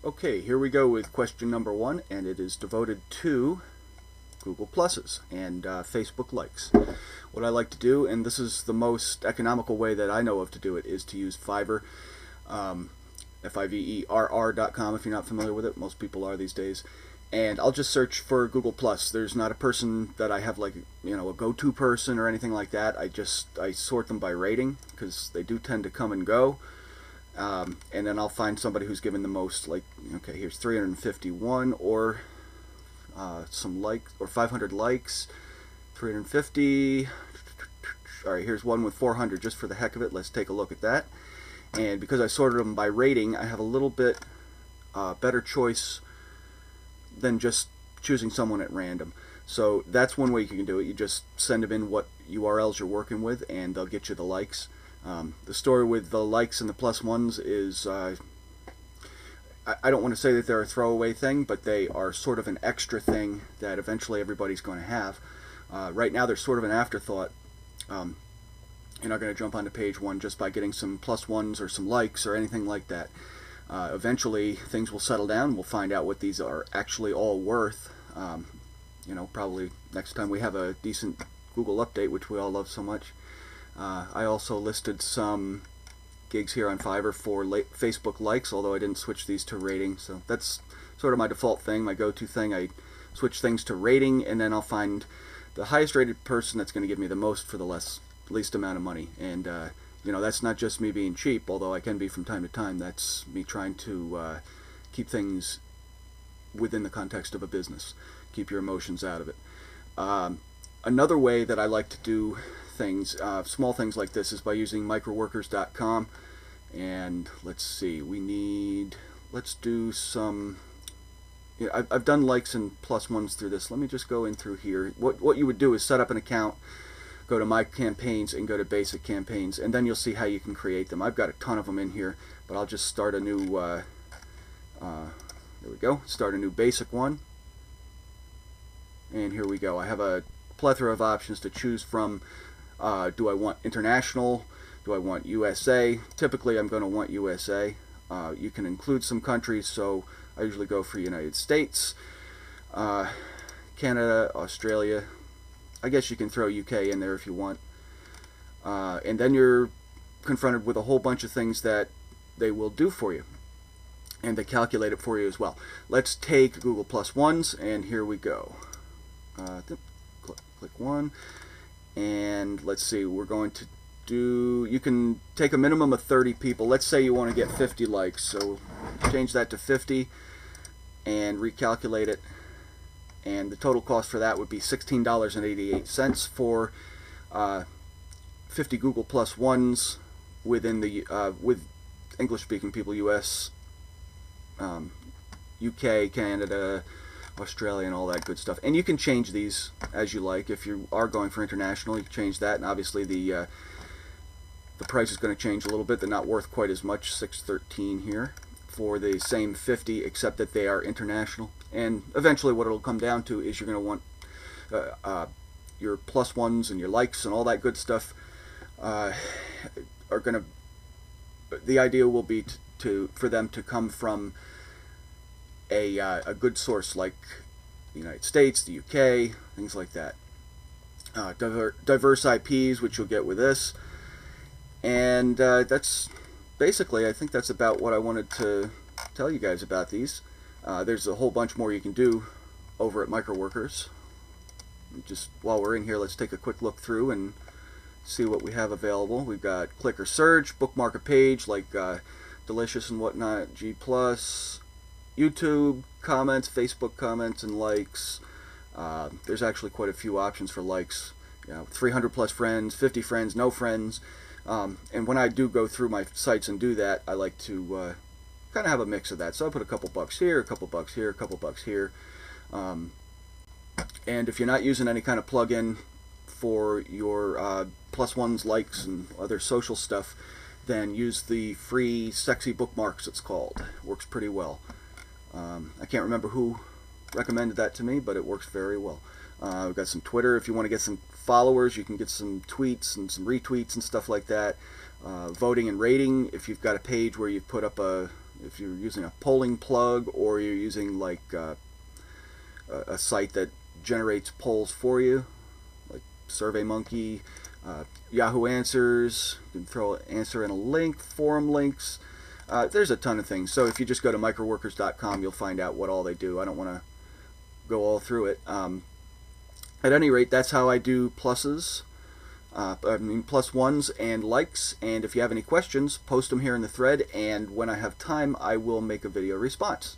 Okay, here we go with question number 1, and it is devoted to Google Pluses and Facebook likes. What I like to do, and this is the most economical way that I know of to do it, is to use Fiverr, Fiverr.com if you're not familiar with it. Most people are these days. And I'll just search for Google Plus. There's not a person that I have, like, a go-to person or anything like that. I sort them by rating, because they do tend to come and go. And then I'll find somebody who's given the most, like, okay, here's 351, or some likes, or 500 likes, 350. Alright, here's one with 400 just for the heck of it. Let's take a look at that. And because I sorted them by rating, I have a little bit better choice than just choosing someone at random. So that's one way you can do it. You just send them in what URLs you're working with, and they'll get you the likes. The story with the likes and the plus ones is, I don't want to say that they're a throwaway thing, but they are sort of an extra thing that eventually everybody's going to have. Right now they're sort of an afterthought. You're not going to jump onto page 1 just by getting some plus ones or some likes or anything like that. Eventually things will settle down. We'll find out what these are actually all worth. Probably next time we have a decent Google update, which we all love so much. I also listed some gigs here on Fiverr for Facebook likes, although I didn't switch these to rating. So that's sort of my default thing, my go-to thing. I switch things to rating, and then I'll find the highest rated person that's going to give me the most for the least amount of money. And that's not just me being cheap, although I can be from time to time. That's me trying to keep things within the context of a business. Keep your emotions out of it. Another way that I like to do things, small things like this, is by using microworkers.com. And let's see, let's do some, I've done likes and plus ones through this. Let me just go in through here. What you would do is set up an account, go to My Campaigns, and go to Basic Campaigns, and then you'll see how you can create them. I've got a ton of them in here, but I'll just start a new, there we go, start a new basic one. And here we go. I have a plethora of options to choose from. Do I want international? Do I want USA? Typically I'm going to want USA. You can include some countries, so I usually go for United States, Canada, Australia. I guess you can throw UK in there if you want. And then you're confronted with a whole bunch of things that they will do for you. And they calculate it for you as well. Let's take Google Plus ones, and here we go. Click one, and let's see, we're going to do, you can take a minimum of 30 people. Let's say you want to get 50 likes, so change that to 50 and recalculate it, and the total cost for that would be $16.88 for 50 Google Plus ones within the with English-speaking people, US, UK, Canada, Australia, and all that good stuff. And you can change these as you like. If you are going for international, you can change that, and obviously the price is going to change a little bit. They're not worth quite as much, $6.13 here for the same 50, except that they are international. And eventually what it'll come down to is you're going to want your plus ones and your likes and all that good stuff are going to, the idea will be for them to come from a good source, like the United States, the UK, things like that. Diverse IPs, which you'll get with this. And that's basically, I think that's about what I wanted to tell you guys about these. There's a whole bunch more you can do over at MicroWorkers. Just while we're in here, let's take a quick look through and see what we have available. We've got click or search, bookmark a page like Delicious and whatnot, G+, YouTube comments, Facebook comments, and likes. There's actually quite a few options for likes. 300 plus friends, 50 friends, no friends. And when I do go through my sites and do that, I like to kind of have a mix of that. So I put a couple bucks here, a couple bucks here, a couple bucks here. And if you're not using any kind of plug-in for your plus ones, likes, and other social stuff, then use the free Sexy Bookmarks, it's called. Works pretty well. I can't remember who recommended that to me, but it works very well. We've got some Twitter. If you want to get some followers, you can get some tweets and some retweets and stuff like that. Voting and rating. If you've got a page where you've put up a if you're using a polling plug, or you're using like a site that generates polls for you, like SurveyMonkey, Yahoo Answers. You can throw an answer in a link, forum links. There's a ton of things. So if you just go to microworkers.com, you'll find out what all they do. I don't want to go all through it. At any rate, that's how I do pluses. Plus ones and likes. And if you have any questions, post them here in the thread, and when I have time, I will make a video response.